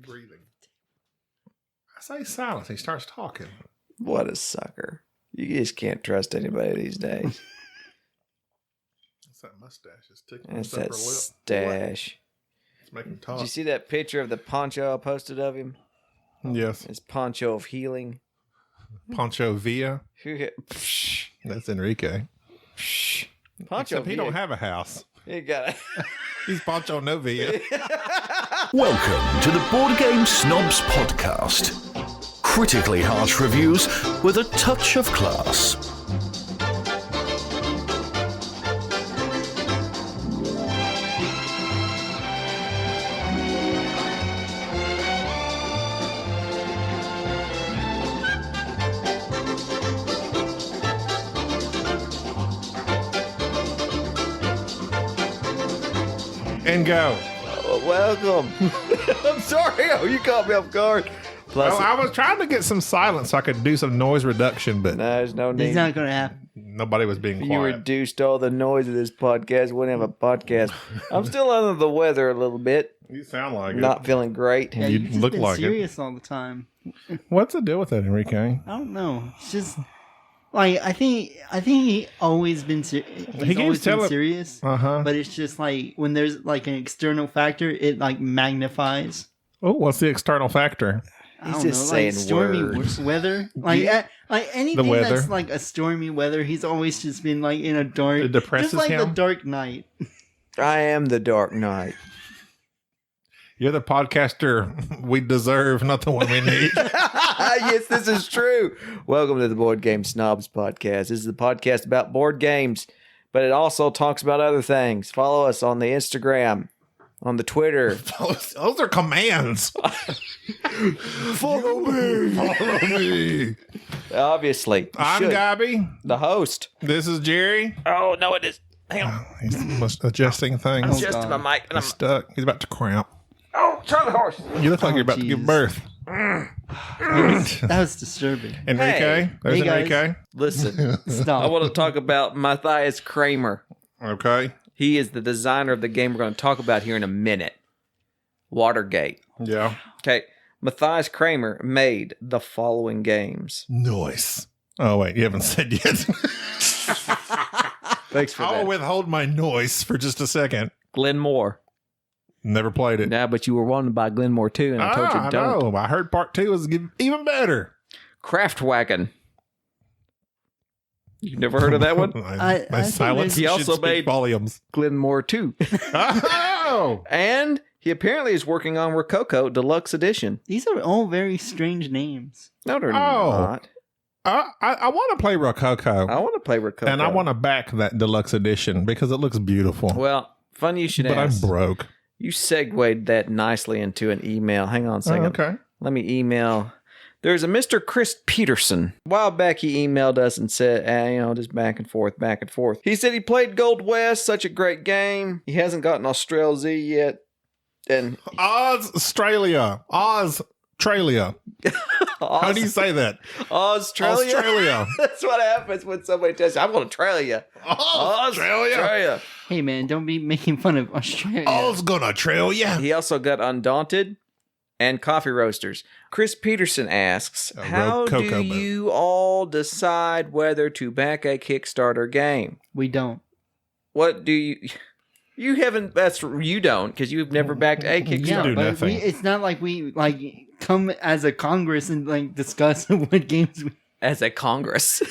breathing. I say silence. He starts talking. What a sucker. You just can't trust anybody these days. That's that mustache. It's tickling That's his upper that lip. stash. It's making him talk. Did you see that picture of the poncho I posted of him? Yes. His poncho of healing. Pancho Villa. That's Enrique. Poncho Except he don't have a house. He got it. He's Pancho no Villa. Welcome to the Board Game Snobs Podcast. Critically harsh reviews with a touch of class. And go. Welcome. I'm sorry. Oh, you caught me off guard. Plus, Well, I was trying to get some silence so I could do some noise reduction, but there's no need. It's not going to happen. nobody was being You quiet. reduced all the noise of this podcast. Wouldn't have a podcast. I'm still under the weather a little bit. You sound like Not feeling great. Yeah, You you've just look been like it. serious all the time. it. What's the deal with that, Enrique? I don't know. It's just like I think he always been he's keeps always been telling- serious. Uh-huh. But it's just like when there's like an external factor, it like magnifies. Oh, what's the external factor? I He's don't just know, like saying stormy words. weather, like like anything weather. that's like a stormy weather. He's always just been like in a dark. It depresses just like him? the Dark Knight. I am the Dark Knight. You're the podcaster we deserve, not the one we need. Yes, this is true. Welcome to the Board Game Snobs Podcast. This is the podcast about board games, but it also talks about other things. Follow us on the Instagram, on the Twitter. Those are commands. Follow me. Follow me. Obviously. You I'm should. Gabby. The host. This is Jerry. Oh, no, it is. Hang on. He's adjusting things. Just God. my mic. And I'm, He's stuck. He's about to cramp. oh, Charlie Horse. You look like Oh, you're about to give jeez. birth. That was disturbing. Enrique. Hey. There's Hey, guys. Enrique. Listen, Stop. I want to talk about Matthias Kramer. Okay. He is the designer of the game we're going to talk about here in a minute. Watergate. Yeah. Okay. Matthias Kramer made the following games. Nice. Oh, wait. You haven't said yet. Thanks for I'll that. withhold my noise for just a second. Glenn Moore. Never played it. Nah, but you were wanted by Glenn Moore too, and I told you I don't. know. I heard part 2 was even better. Craftwagon. You've never heard of that one? My I silence He should also speak made- volumes. Glenn Moore too. Oh! And he apparently is working on Rococo Deluxe Edition. These are all very strange names. No, they're Oh. not. I want to play Rococo. I want to play Rococo. And I want to back that deluxe edition because it looks beautiful. Well, funny you should but ask. I'm broke. You segued that nicely into an email. Hang on a Oh, second. okay. Let me email. There's a Mr. Chris Peterson. A while back, he emailed us and said, just back and forth, back and forth. He said he played Gold West, such a great game. He hasn't gotten Australia Z yet. And Australia. Australia. How do you say that? Australia? Australia. That's what happens when somebody tells you, I'm going to trail you. Australia. Hey man, don't be making fun of Australia. I was gonna trail you. He also got Undaunted and Coffee Roasters. Chris Peterson asks, how do Rococo boat. you all decide whether to back a Kickstarter game? We don't. What do you... You haven't... You don't, because you've never backed a do Kickstarter. but nothing. it's not like we like come as a Congress and like discuss what games we. As a Congress.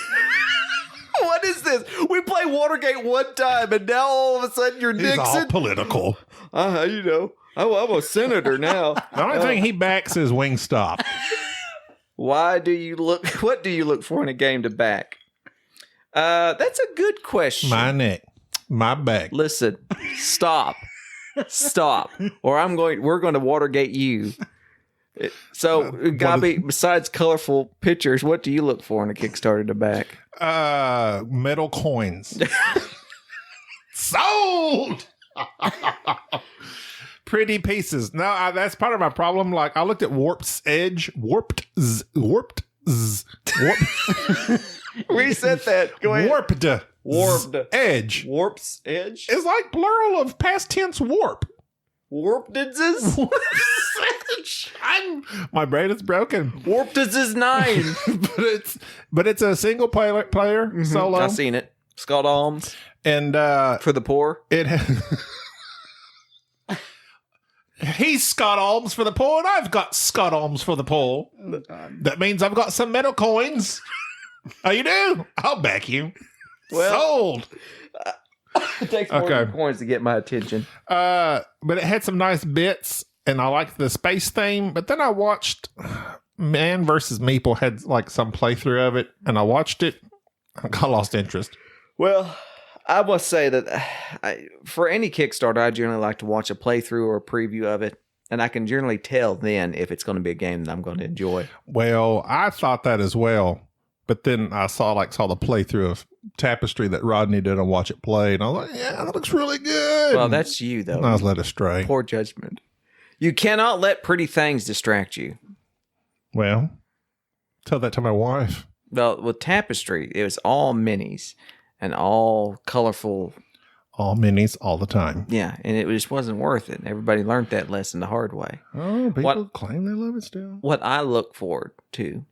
What is this? We play Watergate one time, and now all of a sudden you're He's all Nixon? political. I'm a senator now. The only thing he backs is Wingstop. What do you look for in a game to back? That's a good question. My neck. My back. Listen, stop, or we're going to Watergate you. So, Gabi, besides colorful pictures, what do you look for in a Kickstarter to back? Metal coins. Sold! Pretty pieces. No, that's part of my problem. Like, I looked at Warped Edge. Warped. Reset that. Go ahead. Warped Edge. Warp's Edge? It's like plural of past tense warp. Warpedses? I My brain is broken. Warped is 9. but it's a single player solo. I've seen it. Scott Alms. And For the poor. He's Scott Alms for the poor, and I've got Scott Alms for the poor. Oh, God. That means I've got some metal coins. Oh, you do? I'll back you. Well, Sold. It takes more than coins to get my attention. But it had some nice bits, and I liked the space theme. But then I watched Man vs. Meeple had like some playthrough of it, and I watched it. I got lost interest. Well, I must say that for any Kickstarter, I generally like to watch a playthrough or a preview of it, and I can generally tell then if it's going to be a game that I'm going to enjoy. Well, I thought that as well, but then I saw the playthrough of Tapestry that Rodney did and watch it play, and I was like, yeah, that looks really good. Well, that's you, though. And I was led astray. Poor judgment. You cannot let pretty things distract you. Well, tell that to my wife. Well, with Tapestry, it was all minis and all colorful. All minis all the time. Yeah, and it just wasn't worth it. Everybody learned that lesson the hard way. Oh, people claim they love it still. What I look forward to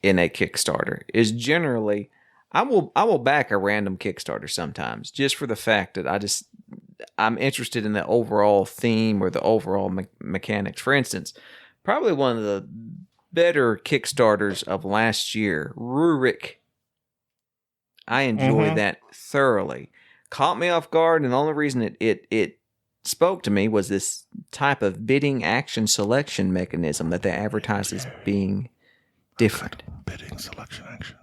in a Kickstarter is generally I will back a random Kickstarter sometimes just for the fact that I'm interested in the overall theme or the overall mechanics. For instance, probably one of the better Kickstarters of last year, Rurik. I enjoyed that thoroughly. Caught me off guard, and the only reason it spoke to me was this type of bidding action selection mechanism that they advertised as being different. Bidding selection action.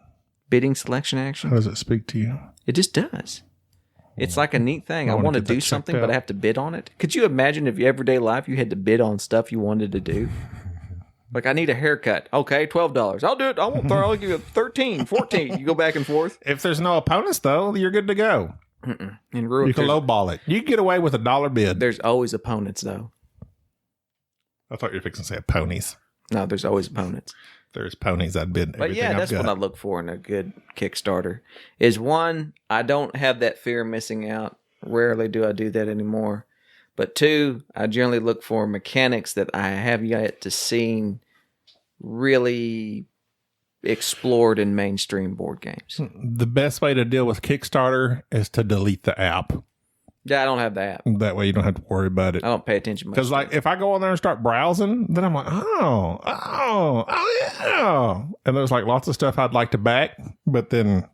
Bidding selection action? How does it speak to you? It just does. It's like a neat thing. I wanna want to get that do checked something, out. but I have to bid on it. Could you imagine if your everyday life you had to bid on stuff you wanted to do? Like, I need a haircut. Okay, $12. I'll do it. I won't throw. I'll give you 13, 14. You go back and forth. If there's no opponents, though, you're good to go. In Rurik, You can lowball it. You can get away with $1 bid. there's always opponents, though. I thought you were fixing to say ponies. No, there's always opponents. If there's ponies, I'd bid But everything yeah, I've that's got. what I look for in a good Kickstarter. Is one, I don't have that fear of missing out. Rarely do I do that anymore. But two, I generally look for mechanics that I have yet to see really explored in mainstream board games. The best way to deal with Kickstarter is to delete the app. Yeah, I don't have the app. That way you don't have to worry about it. I don't pay attention much. Because, like, if I go on there and start browsing, then I'm like, oh, yeah. And there's, like, lots of stuff I'd like to back. But then,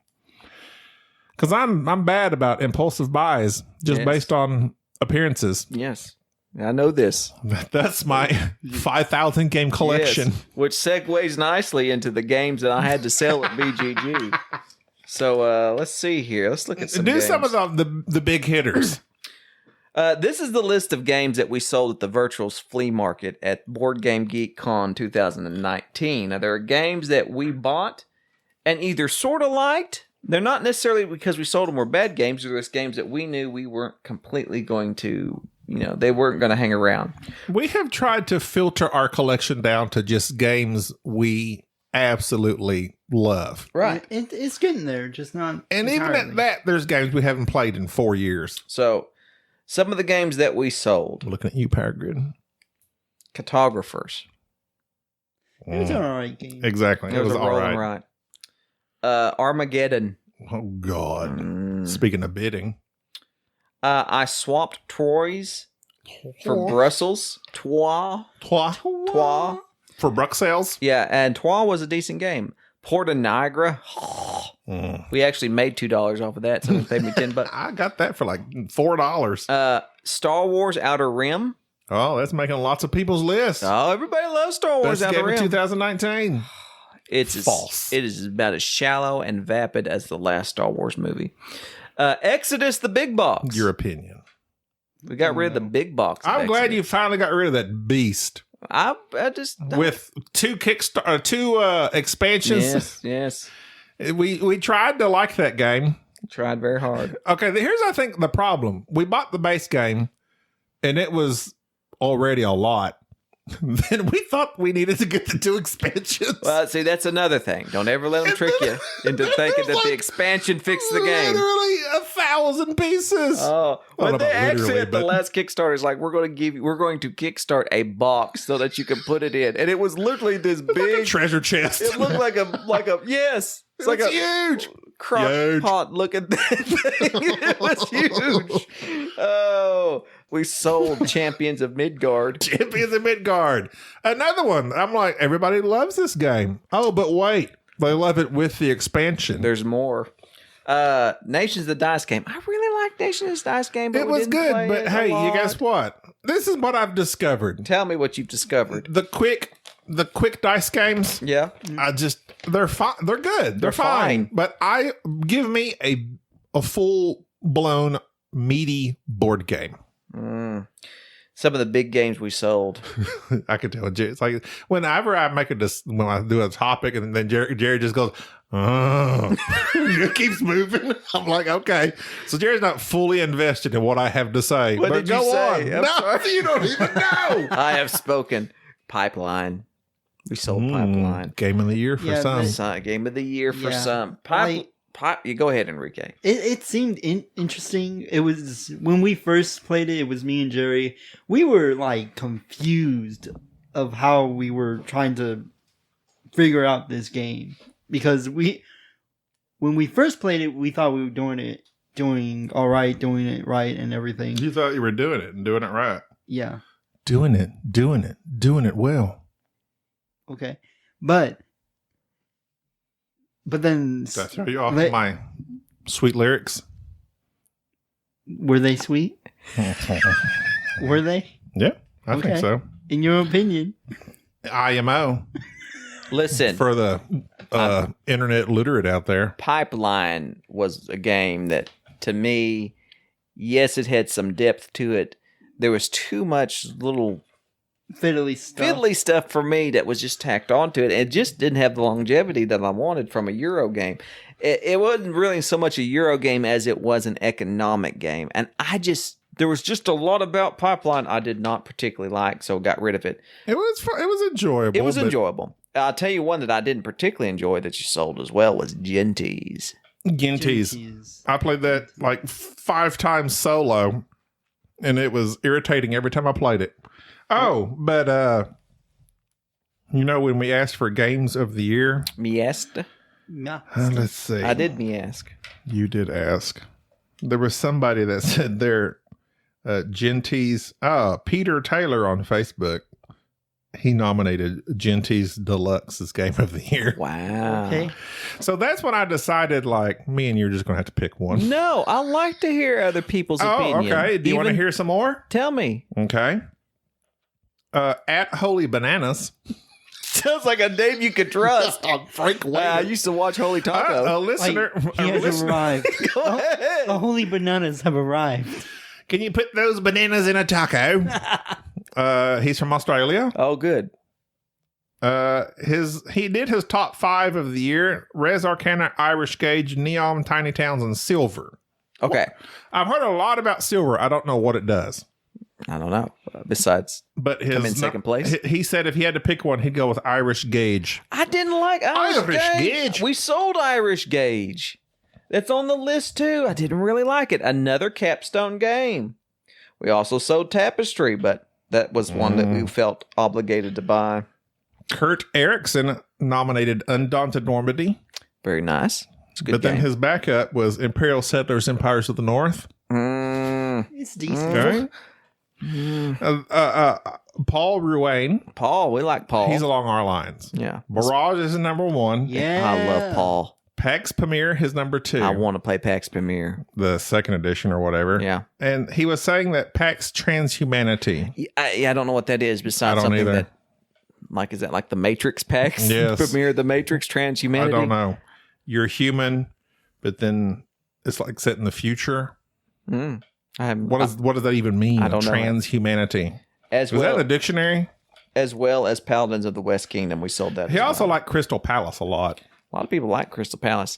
because I'm bad about impulsive buys just Yes. based on appearances. Yes, I know this. That's my 5,000 game collection. Yes, which segues nicely into the games that I had to sell at BGG. So let's see here. Let's look at some Do games. some of the big hitters. This is the list of games that we sold at the Virtuals Flea Market at Board Game Geek Con 2019. Now, there are games that we bought and either sort of liked. They're not necessarily because we sold them were bad games. They're just games that we knew we weren't completely going to, they weren't going to hang around. We have tried to filter our collection down to just games we absolutely love. Right. It's getting there, just not. And even entirely. at that, there's games we haven't played in 4 years. So, some of the games that we sold. I'm looking at you, Power Grid. Cartographers. It was an alright game. Exactly. It was a all rolling right. Armageddon. Oh, God. Speaking of bidding. I swapped Troyes for Brussels. Trois. For Bruxelles. Yeah, and Trois was a decent game. Port of Niagara. We actually made $2 off of that. Someone paid me $10. I got that for like $4. Star Wars Outer Rim. Oh, that's making lots of people's lists. Oh, everybody loves Star Wars Best Outer game of Rim. 2019. It's false. It is about as shallow and vapid as the last Star Wars movie. Exodus, the big box. Your opinion. We got rid of the big box. of I'm glad Exodus. you finally got rid of that beast. I just With two expansions. Yes. We tried to like that game. Tried very hard. Okay, here's I think the problem. We bought the base game, and it was already a lot. Then we thought we needed to get the two expansions. Well, see, that's another thing. Don't ever let them trick you into thinking that the expansion fixed the game. Literally 1,000 pieces. Oh, Well, but they not actually literally, at the but- last Kickstarter is like we're going to kickstart a box so that you can put it in, and it was literally this Like a big treasure chest. It looked like a yes, it's like a huge. crock Huge. pot looking thing. It was huge. Oh, we sold Champions of Midgard. Champions of Midgard. Another one. I'm like, everybody loves this game. Oh, but wait. They love it with the expansion. There's more. Nations of the Dice game. I really like Nations of the Dice game, but It we was didn't good, play but it a hey, you lot. guess what? This is what I've discovered. Tell me what you've discovered. The quick dice games. Yeah. They're fine. They're good. They're fine. But give me a full blown meaty board game. Some of the big games we sold. I could tell. It's like whenever I when I do a topic, and then Jerry just goes, oh, it keeps moving. I'm like, okay. So Jerry's not fully invested in what I have to say. What but did you go say? on. I'm No, sorry. you don't even know. I have spoken. Pipeline. We sold Pipeline. Game of the year for Yeah, some. Game of the year for Yeah. some. You go ahead, Enrique. It seemed interesting. It was when we first played it. It was me and Jerry. We were like confused of how we were trying to figure out this game because when we first played it, we thought we were doing it right, and everything. You thought you were doing it and doing it right. Yeah. Doing it well. Okay. But then Did I throw you off Let- my sweet lyrics? were they sweet? Were they? Yeah, I think Okay. so. In your opinion? IMO Listen, for the internet literate out there. Pipeline was a game that, to me, yes, it had some depth to it. There was too much little fiddly stuff for me that was just tacked onto it. It just didn't have the longevity that I wanted from a Euro game. It wasn't really so much a Euro game as it was an economic game. And there was just a lot about Pipeline I did not particularly like, so got rid of it. It was enjoyable. It was but enjoyable. I'll tell you one that I didn't particularly enjoy that you sold as well was Gentees. Ginties. I played that like 5 times solo, and it was irritating every time I played it. Oh, but when we asked for games of the year, Miest? Yeah. let's see. I did me ask. You did ask. There was somebody that said they're Gentees. Peter Taylor on Facebook. He nominated Gentees Deluxe as Game of the Year. Wow. Okay. So that's when I decided, like, me and you're just going to have to pick one. No, I like to hear other people's opinion. Okay. Do you want to Even- hear some more? Tell me. Okay. At Holy Bananas. Sounds like a name you could trust. Frank I used to watch Holy Taco. A listener. He a has listener. arrived. Go ahead. The holy bananas have arrived. Can you put those bananas in a taco? He's from Australia. Oh, good. He did his top 5 of the year: Res Arcana, Irish Gauge, Neon, Tiny Towns, and Silver. Okay. I've heard a lot about Silver. I don't know what it does. I don't know. Besides, But Come in second place? He said if he had to pick one, he'd go with Irish Gauge. I didn't like Irish Gauge. We sold Irish Gauge. That's on the list too. I didn't really like it. Another capstone game. We also sold Tapestry, but that was one that we felt obligated to buy. Kurt Erickson nominated Undaunted Normandy, Very nice. It's a good but then game. his backup was Imperial Settlers, Empires of the North. It's decent. Okay. Paul Ruane. Paul, we like Paul. He's along our lines. Yeah. Barrage is number 1. Yeah. I love Paul. Pax Pamir, his number 2. I want to play PAX Premier. The second edition or whatever. Yeah. And he was saying that Pax Transhumanity. I don't know what that is besides I don't something either. that, like, is that like the Matrix PAX? Yes. Premier, the Matrix, Transhumanity? I don't know. You're human, but then it's like set in the future. I haven't, What does that even mean? I don't know. Transhumanity. as Was that well, in the dictionary? as well as Paladins of the West Kingdom. We sold that. He as also well. liked Crystal Palace a lot. A lot of people like Crystal Palace.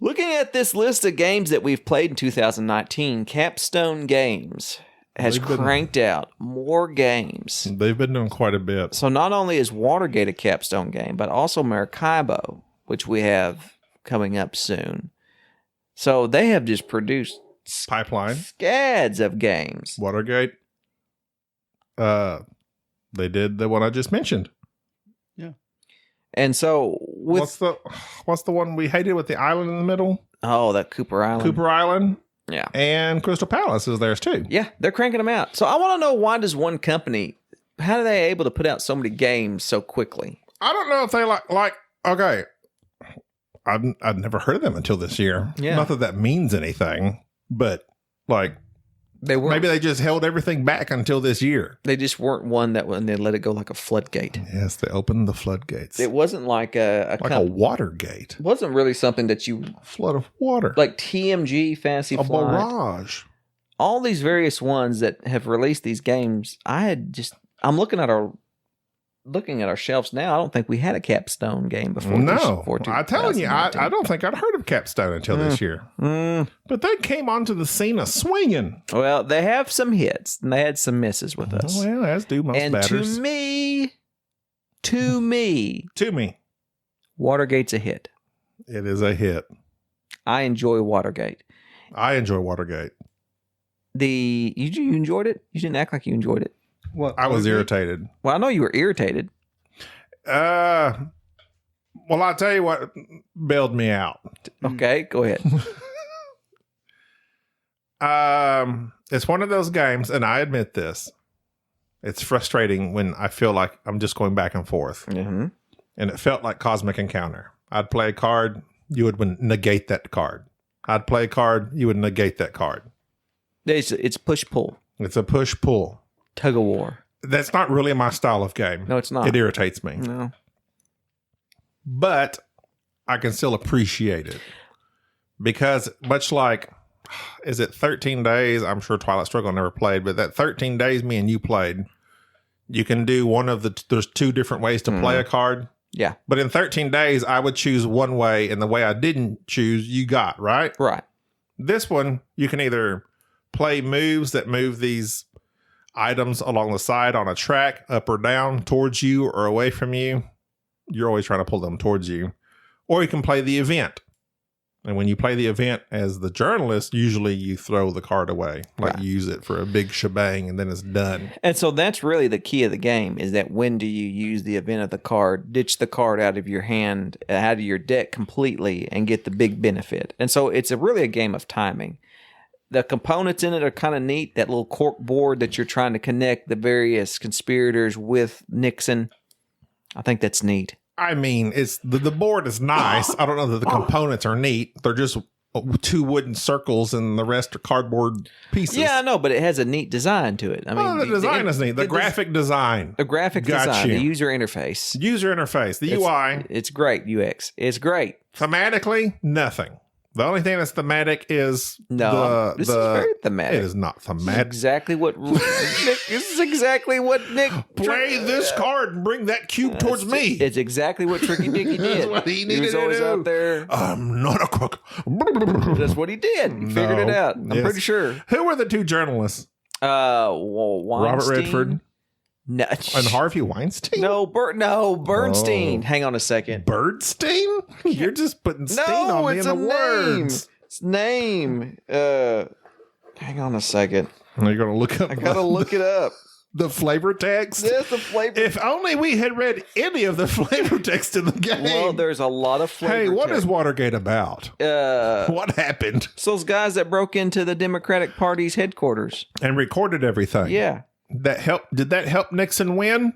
Looking at this list of games that we've played in 2019, Capstone Games has They've been- cranked out more games. They've been doing quite a bit. So not only is Watergate a Capstone game, but also Maracaibo, which we have coming up soon. So they have just produced Pipeline. scads of games. Watergate. They did the one I just mentioned. And so with what's the one we hated with the island in the middle? that Cooper Island. Cooper Island. Yeah. And Crystal Palace is theirs too. Yeah, they're cranking them out. So I want to know, why does one company, how are they able to put out so many games so quickly? I don't know if they like okay. I'd never heard of them until this year. Yeah. Not that means anything, but like maybe they just held everything back until this year. They just weren't one that when they let it go like a floodgate. Yes, they opened the floodgates. It wasn't like a Watergate. It wasn't really something that you Flood of water. like TMG, Fantasy a Flight, barrage. all these various ones that have released these games. I'm looking at our shelves now. I don't think we had a Capstone game before. No, I'm telling you, I don't think I'd heard of Capstone until this year. But they came onto the scene a swinging. Well, they have some hits and they had some misses with us. Well, as do most And batters. to me, Watergate's a hit. It is a hit. I enjoy Watergate. I enjoy Watergate. You enjoyed it? You didn't act like you enjoyed it. What? I was Watergate? irritated. Well, I know you were irritated. Well, I'll tell you what bailed me out. Okay, go ahead. It's one of those games, and I admit this. It's frustrating when I feel like I'm just going back and forth. Mm-hmm. And it felt like Cosmic Encounter. I'd play a card, you would negate that card. I'd play a card, you would negate that card. It's push-pull. It's a push-pull. Tug of war. That's not really my style of game. No, it's not. It irritates me. No. But I can still appreciate it. Because much like, is it 13 days? I'm sure Twilight Struggle never played, but that 13 days me and you played, you can do there's two different ways to play a card. Yeah. But in 13 days, I would choose one way, and the way I didn't choose, you got, right? Right. This one, you can either play moves that move these items along the side on a track, up or down, towards you or away from you. You're always trying to pull them towards you. Or you can play the event. And when you play the event as the journalist, usually you throw the card away. Like you use it for a big shebang and then it's done. And so that's really the key of the game, is that when do you use the event of the card, ditch the card out of your hand, out of your deck completely, and get the big benefit. And so it's really a game of timing. The components in it are kind of neat. That little cork board that you're trying to connect the various conspirators with Nixon. I think that's neat. I mean, it's the board is nice. I don't know that the components are neat. They're just two wooden circles and the rest are cardboard pieces. Yeah, I know, but it has a neat design to it. I mean, the design is neat. The graphic design. The graphic Got design, you. the user interface. User interface, the UI. It's great, UX. It's great. Thematically, nothing. The only thing that's thematic is this is very thematic. It is not This is thematic. exactly what Nick. This is exactly what Nick. Play this card and bring that cube towards me. It's exactly what Tricky Dicky did. That's what he needed was to always do. out there. I'm not a crook. That's what he did. He figured it out. I'm Yes. pretty sure. Who were the two journalists? Well, Robert Weinstein? Redford No, and Harvey Weinstein? no, Bernstein. Oh. Hang on a second. Birdstein? You're just putting stein No, on me it's in a the name. words. It's name. Hang on a second. You're going to look up I gotta look it up. the flavor text? There's the flavor. If only we had read any of the flavor text in the game. Well, there's a lot of flavor. Hey, what text. is Watergate about? What happened? So those guys that broke into the Democratic Party's headquarters. And recorded everything. Yeah. Did that help Nixon win?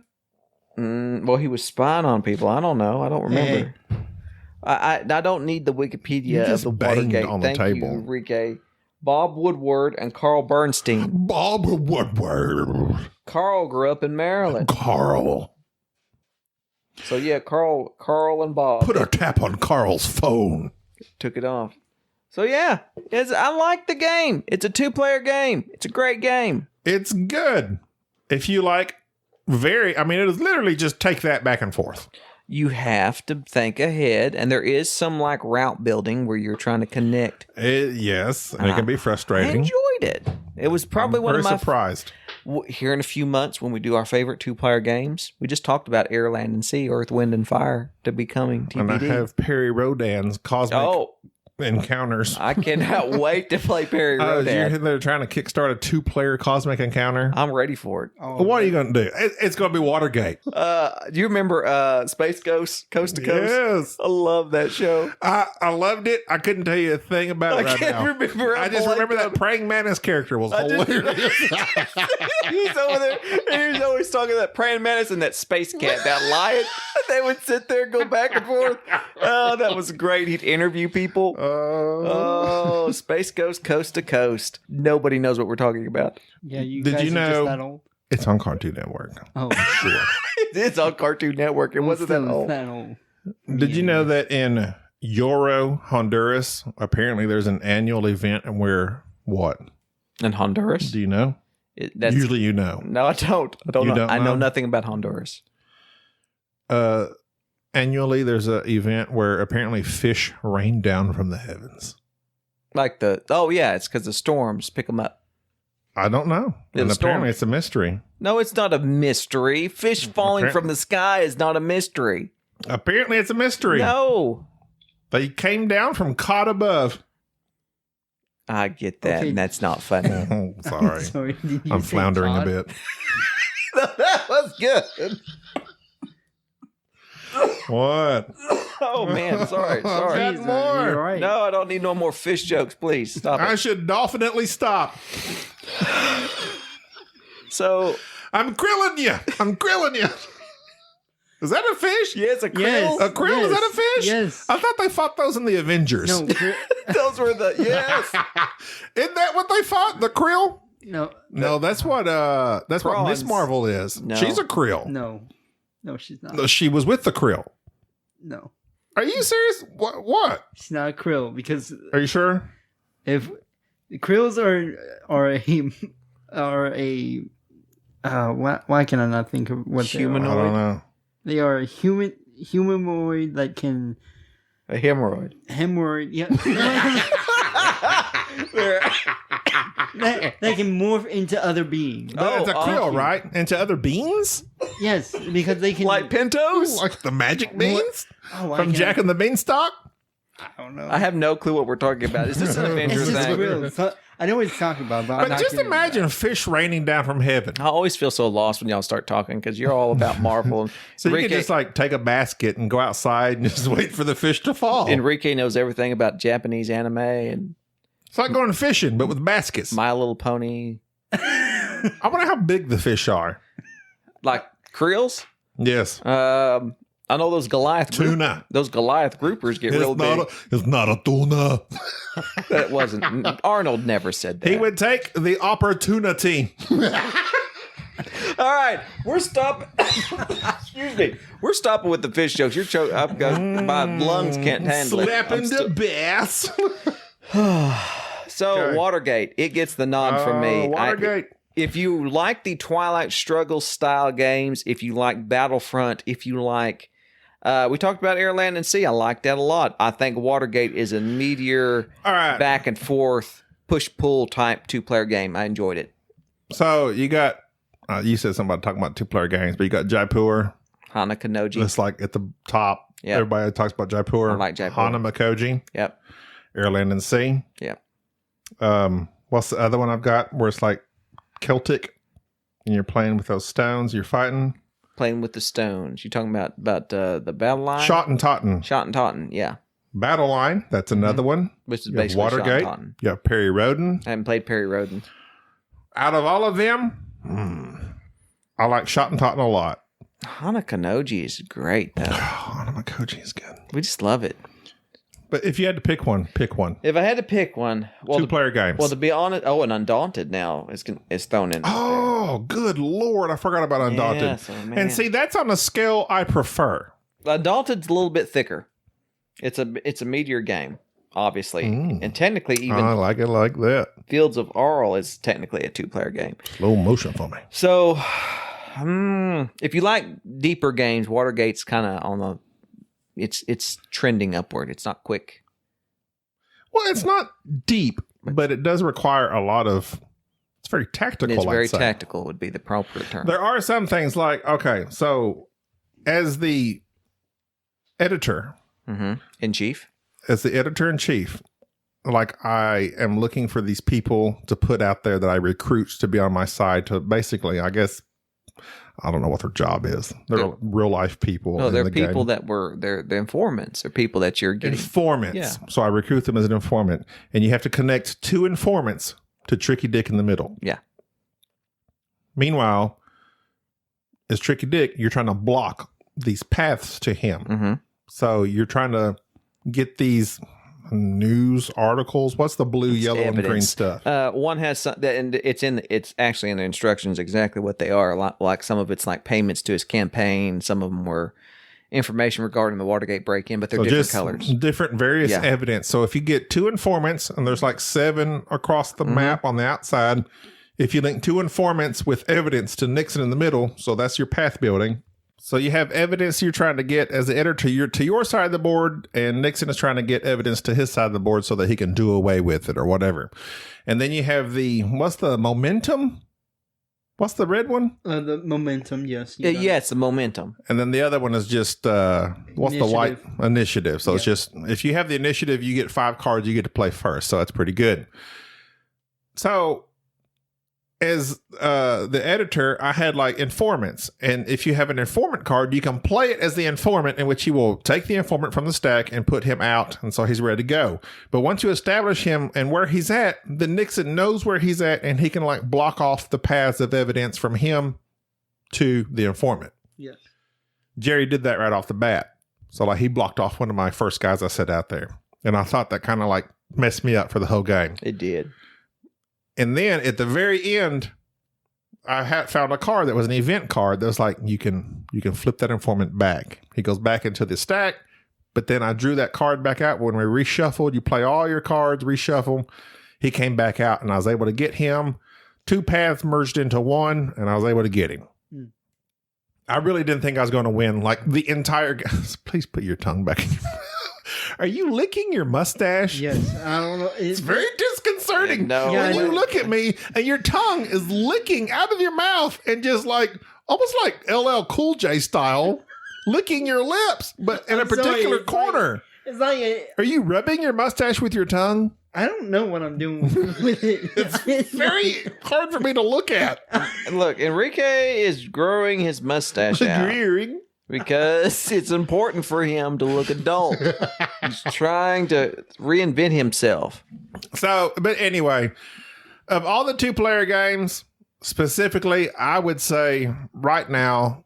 Well, he was spying on people. I don't know. I don't remember. I don't need the Wikipedia You of just the banged Watergate. on the Thank table. you, Enrique. Bob Woodward and Carl Bernstein. Bob Woodward. Carl grew up in Maryland. Carl. So yeah, Carl and Bob Put a tap on Carl's phone. took it off. So yeah, I like the game. It's a 2-player game. It's a great game. It's good. If you like it is literally just take that back and forth. You have to think ahead, and there is some like route building where you're trying to connect. Yes, and it can be I frustrating. enjoyed it. It was probably one Very of my surprised. Here in a few months when we do our favorite 2-player games. We just talked about Air, Land, and Sea, Earth, Wind, and Fire to be coming TBD. And I have Perry Rodan's Cosmic encounters. I cannot wait to play Perry You're Rodan. there trying to kickstart a 2-player cosmic encounter. I'm ready for it. Oh, What are you going to do? It's going to be Watergate. Do you remember Space Ghost, Coast to Coast? Yes. I love that show. I loved it. I couldn't tell you a thing about it I right can't now. remember. I just remember that praying mantis character was hilarious. He's over there, and he was always talking to that praying mantis and that space cat, that lion. They would sit there and go back and forth. Oh, that was great. He'd interview people. Oh, Space Ghost Coast to Coast. Nobody knows what we're talking about. Yeah, you Did guys you are know- just that old. It's on Cartoon Network. Oh, sure. It's on Cartoon Network. It wasn't that old. That old. Did you know that in Yoro, Honduras, apparently there's an annual event where what? In Honduras? Do you know? That's, Usually you know. no, I don't. I don't You know. don't I know know? nothing about Honduras. Annually there's an event where apparently fish rain down from the heavens. Like it's because the storms pick them up. I don't know. Yeah, And the storm. apparently it's a mystery. No, it's not a mystery. Fish falling from the sky is not a mystery. Apparently it's a mystery. No. They came down from caught above. I get that, Okay. and that's not funny. Sorry. Sorry, did you I'm say floundering cod? a bit. That was good. What? Oh, man. Sorry. Got Jeez, more. you're right. No, I don't need no more fish jokes. Please stop I it. should definitely stop. So, I'm grilling you. I'm grilling you. Is that a fish? yes, a krill. Yes. A krill? Is Yes. that a fish? Yes. I thought they fought those in the Avengers. No, Those were the, yes. Isn't that what they fought? The krill? no, No, that's what Miss Prawns. Marvel is. No. She's a krill. no, she's not. No, she was with the krill. No, Are you serious? What? she's not a krill because Are you sure? if the krills why can I not think of what Humanoid. I don't know. they are? They are a humanoid that can A hemorrhoid. hemorrhoid. Yeah. They can morph into other beings. But it's a krill, awesome. right? Into other beans? Yes, because they can. Like Pintos? Like the magic beans? Oh, why From can't Jack and the Beanstalk? I don't know. I have no clue what we're talking about. Is this an It's Avengers just thing? real. So, I know what he's talking about, but I'm But not just gonna- imagine fish raining down from heaven. I always feel so lost when y'all start talking because you're all about Marvel. And So you Enrique, can just like take a basket and go outside and just wait for the fish to fall. Enrique knows everything about Japanese anime and It's like going fishing, but with baskets. My Little Pony. I wonder how big the fish are. Like krills? Yes. I know those Goliath Tuna. Those Goliath groupers get real big. It's not a tuna. That wasn't. Arnold never said that. He would take the opportunity. All right, we're stopping. Excuse me. We're stopping with the fish jokes. You're choking. My lungs can't handle it. I'm Slapping still- the bass. So Okay. Watergate, it gets the nod from me. Watergate. If you like the Twilight Struggle style games, if you like Battlefront, if you like, we talked about Air, Land, and Sea. I like that a lot. I think Watergate is a meteor, All right. back and forth, push pull type 2-player game. I enjoyed it. So you got, you said something about talking about 2-player games, but you got Jaipur. Hana Kanoji. It's like at the top. Yep. Everybody talks about Jaipur. I like Jaipur. Hana Makoji. Yep. Air, Land, and Sea. Yep. What's the other one I've got where it's like Celtic and you're playing with those stones, you're fighting? Playing with the stones. You talking about the battle line? Shot and Totten. Shot and Totten. Yeah. Battle Line, that's another one. Which is You have basically Shot and Watergate. Totten. You have Perry Roden. I haven't played Perry Roden. Out of all of them, I like Shot and Totten a lot. Hana Kanoji is great, though. Hana Makoji is good. We just love it. But if you had to pick one, pick one. If I had to pick one, well, 2-player games. to be honest, and Undaunted now is thrown in. Oh, good Lord. I forgot about Undaunted. Yes, oh, man. And see, that's on a scale I prefer. Undaunted's a little bit thicker. It's a meteor game, obviously, and technically even I like it like that. Fields of Arl is technically a 2-player game. Slow motion for me. So, if you like deeper games, Watergate's kind of on the. It's trending upward. It's not quick. Well, it's not deep, but it does require a lot of. It's very tactical. It's very I'd say. tactical would be the proper term. There are some things like, okay, so as the editor, In chief. as the editor-in-chief, like I am looking for these people to put out there that I recruit to be on my side to basically, I guess, I don't know what their job is. They're real life people. No, in they're the people game. that were they're informants. They're people that you're getting. Informants. Yeah. So I recruit them as an informant, and you have to connect 2 informants to Tricky Dick in the middle. Yeah. Meanwhile, as Tricky Dick, you're trying to block these paths to him. Mm-hmm. So you're trying to get these news articles. What's the blue, yellow, and green stuff? One has some, and it's actually in the instructions exactly what they are. Like some of it's like payments to his campaign. Some of them were information regarding the Watergate break-in, but they're different colors. Different various evidence. So if you get 2 informants, and there's like 7 across the map on the outside, if you link 2 informants with evidence to Nixon in the middle, so that's your path building. So you have evidence you're trying to get as the editor to your side of the board, and Nixon is trying to get evidence to his side of the board so that he can do away with it or whatever. And then you have what's the momentum? What's the red one? The momentum, yes. Yeah, it's the momentum. And then the other one is just, what's the white? Initiative. So it's just, if you have the initiative, you get 5 cards, you get to play first. So that's pretty good. So as the editor, I had like informants. And if you have an informant card, you can play it as the informant, in which he will take the informant from the stack and put him out. And so he's ready to go. But once you establish him and where he's at, then Nixon knows where he's at, and he can like block off the paths of evidence from him to the informant. Yes. Jerry did that right off the bat. So like he blocked off one of my first guys I set out there. And I thought that kind of like messed me up for the whole game. It did. And then at the very end, I had found a card that was an event card that was like, you can flip that informant back. He goes back into the stack, but then I drew that card back out. When we reshuffled, you play all your cards, reshuffle. He came back out, and I was able to get him. 2 paths merged into one, and I was able to get him. I really didn't think I was going to win. Like the entire... Please put your tongue back in your mouth. Are you licking your mustache? Yes. I don't know. It's very disconcerting No. when you look at me and your tongue is licking out of your mouth and just like, almost like LL Cool J style, licking your lips, but in a particular corner. It's like Are you rubbing your mustache with your tongue? I don't know what I'm doing with it. It's very hard for me to look at. Look, Enrique is growing his mustache out because it's important for him to look adult. He's trying to reinvent himself. So, but anyway, of all the 2-player games, specifically, I would say right now,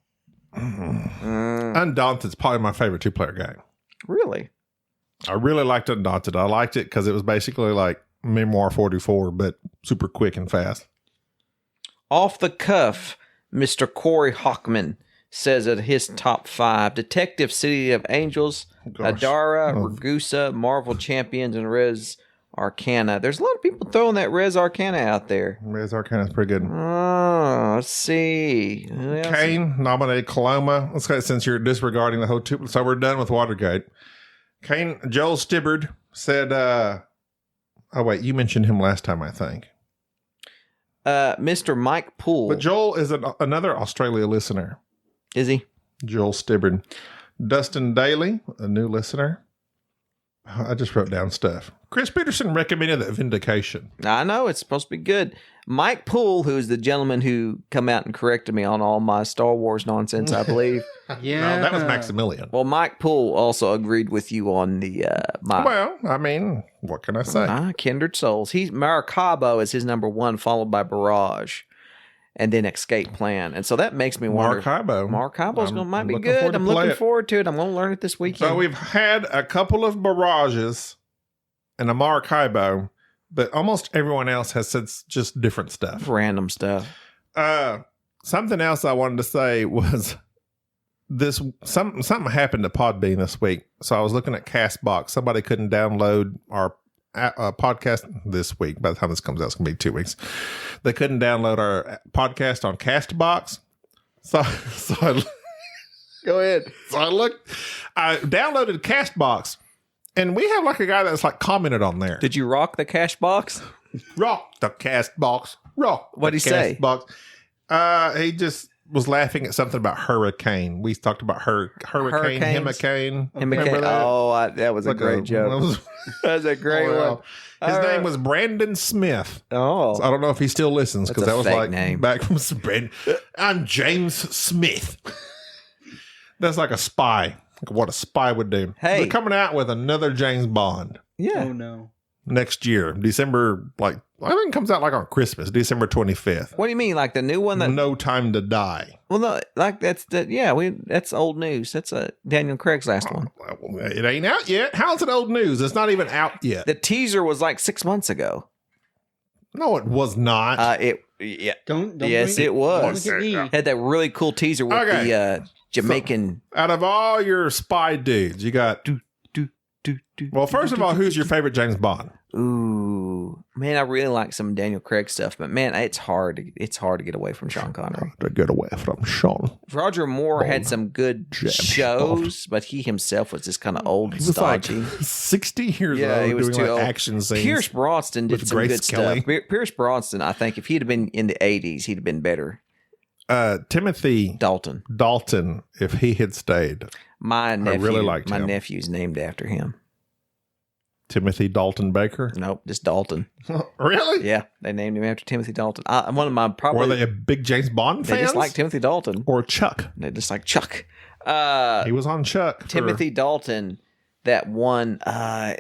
Undaunted is probably my favorite 2-player game. Really? I really liked Undaunted. I liked it because it was basically like Memoir 44, but super quick and fast. Off the cuff, Mr. Corey Hockman says at his top 5, Detective City of Angels, Adara, Ragusa, Marvel Champions, and Res Arcana. There's a lot of people throwing that Res Arcana out there. Res Arcana is pretty good. Oh, let's see. Kane nominated Coloma. Let's go, since you're disregarding the whole 2. So we're done with Watergate. Kane, Joel Stibbard said, oh wait, you mentioned him last time, I think. Mr. Mike Poole. But Joel is another Australia listener. Is he? Joel Stibbard. Dustin Daly, a new listener. I just wrote down stuff. Chris Peterson recommended that Vindication. I know, it's supposed to be good. Mike Poole, who's the gentleman who come out and corrected me on all my Star Wars nonsense, I believe. Yeah. No, that was Maximilian. Well, Mike Poole also agreed with you on the... Well, I mean, what can I say? Kindred Souls. Maracaibo is his number 1,4llowed by Barrage. And then Escape Plan. And so that makes me wonder. Maracaibo might be good. I'm looking forward to it. I'm going to learn it this weekend. So we've had a couple of Barrages and a Maracaibo, but almost everyone else has said just different stuff. Random stuff. Something else I wanted to say was something happened to Podbean this week. So I was looking at Castbox. Somebody couldn't download our podcast this week. By the time this comes out, it's going to be 2 weeks. They couldn't download our podcast on Castbox. So I Go ahead. So I downloaded Castbox, and we have like a guy that's like commented on there. Did you rock the cash box? Rock the Castbox. Rock. What'd he say? Box. He just was laughing at something about hurricane. We talked about hurricane, Hurricanes? Remember that? That was a Like great joke. That was a great one. His name was Brandon Smith. Oh. So I don't know if he still listens because That's a that was fake like name. back from Brandon. I'm James Smith. That's like a spy. Like what a spy would do. Hey. They're coming out with another James Bond Yeah. Oh no. next year, December. I think it comes out like on Christmas, December 25th. What do you mean? Like the new one that? No Time to Die. Well, no, like that's that's old news. That's Daniel Craig's last one. It ain't out yet. How's it old news? It's not even out yet. The teaser was like 6 months ago. No, it was not. Don't Yes, bring- it was. Don't look at me. Had that really cool teaser with Okay. the Jamaican. Out of all your spy dudes, you got. Well, first of all, who's your favorite James Bond? Ooh, man, I really like some Daniel Craig stuff, but man, it's hard. It's hard to get away from Sean Connery. To get away from Sean. Roger Moore had some good James shows, but he himself was just kind of old and He was like stodgy. 60 years Yeah, old he was doing too like old. action scenes. Pierce Brosnan did with some Grace good Kelly. stuff. Pierce Brosnan, I think, if he'd have been in the 80s, he'd have been better. Timothy Dalton. Dalton, if he had stayed. My nephew, really liked my him. nephew's named after him. Timothy Dalton Baker. Nope, just Dalton. Really? Yeah, they named him after Timothy Dalton. One of my Were probably they a big James Bond they fans? just like Timothy Dalton. Or Chuck? They just like Chuck. He was on Chuck. for- Timothy Dalton. That one.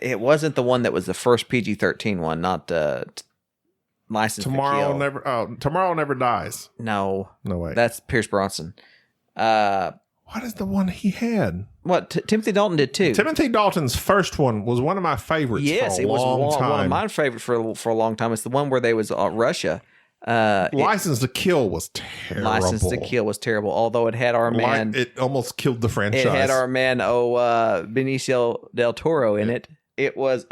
It wasn't the one that was the first PG-13 one, not License to Tomorrow Kill. Never. Oh, Tomorrow Never Dies. No, No way. that's Pierce Brosnan. What is the one he had? What Timothy Dalton did too. Timothy Dalton's first one was one of my favorites. Yes, for a it was long time. one of my favorites for a long time. It's the one where they was Russia. License to Kill was terrible. License to Kill was terrible. Although it had our man, It almost killed the franchise. it had our man Benicio del Toro in it. It was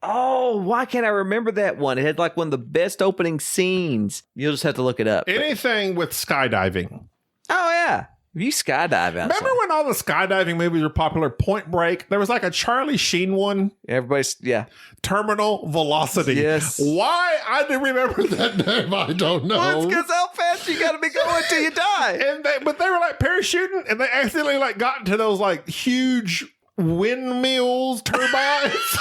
why can't I remember that one? It had like one of the best opening scenes. You'll just have to look it up. Anything with skydiving. Oh yeah, you skydive outside. Remember when all the skydiving movies were popular? Point Break. There was like a Charlie Sheen one. Everybody's Terminal Velocity. Yes. Why I didn't remember that name, I don't know. Well, it's because how fast you got to be going till you die. But they were like parachuting, and they accidentally like got into those like huge windmills, turbines.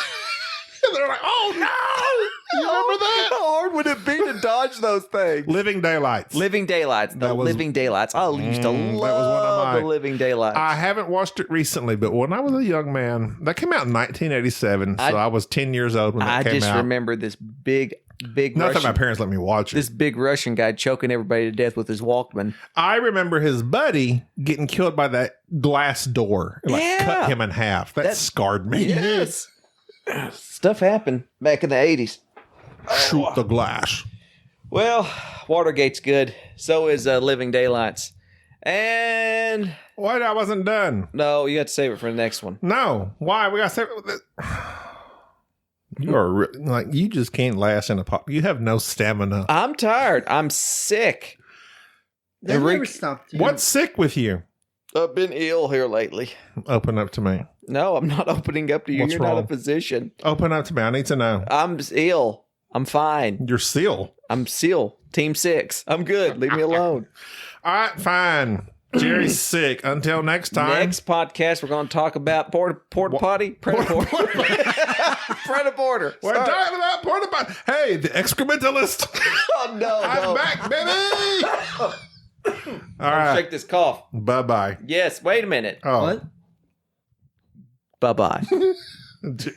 And they're like, "Oh no!" You remember that? How hard would it be to dodge those things? Living Daylights. Living Daylights. The That was- Living Daylights. I used to that was one of love my- the Living Daylights. I haven't watched it recently, but when I was a young man, that came out in 1987, so I was 10 years old when that I came just out. remember this big Not that my Russian, parents let me watch it. this big Russian guy choking everybody to death with his Walkman. I remember his buddy getting killed by that glass door. It, Yeah. cut him in half. That scarred me. Yes. Stuff happened back in the 80s. Shoot the glass. Well, Watergate's good. So is Living Daylights. And What? I wasn't done. no, you got to save it for the next one. No. Why? We got to say you are like you just can't last in a pop. You have no stamina. I'm tired. I'm sick. They never stopped. What's sick with you? I've been ill here lately. Open up to me. No, I'm not opening up to you. What's You're not wrong? a physician. Open up to me. I need to know. I'm ill. I'm fine. You're seal. I'm SEAL. Team 6. I'm good. Leave me alone. All right, fine. Jerry's sick. Until next time. Next podcast, we're going to talk about porta potty. Predator. Predator. We're talking about porta potty. Hey, the excrementalist. Oh, no. I'm back, baby. All right. Shake this cough. Bye-bye. Yes. Wait a minute. Oh. What? Bye-bye.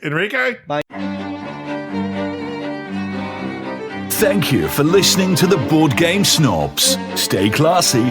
Enrique? Thank you for listening to the Board Game Snobs. Stay classy.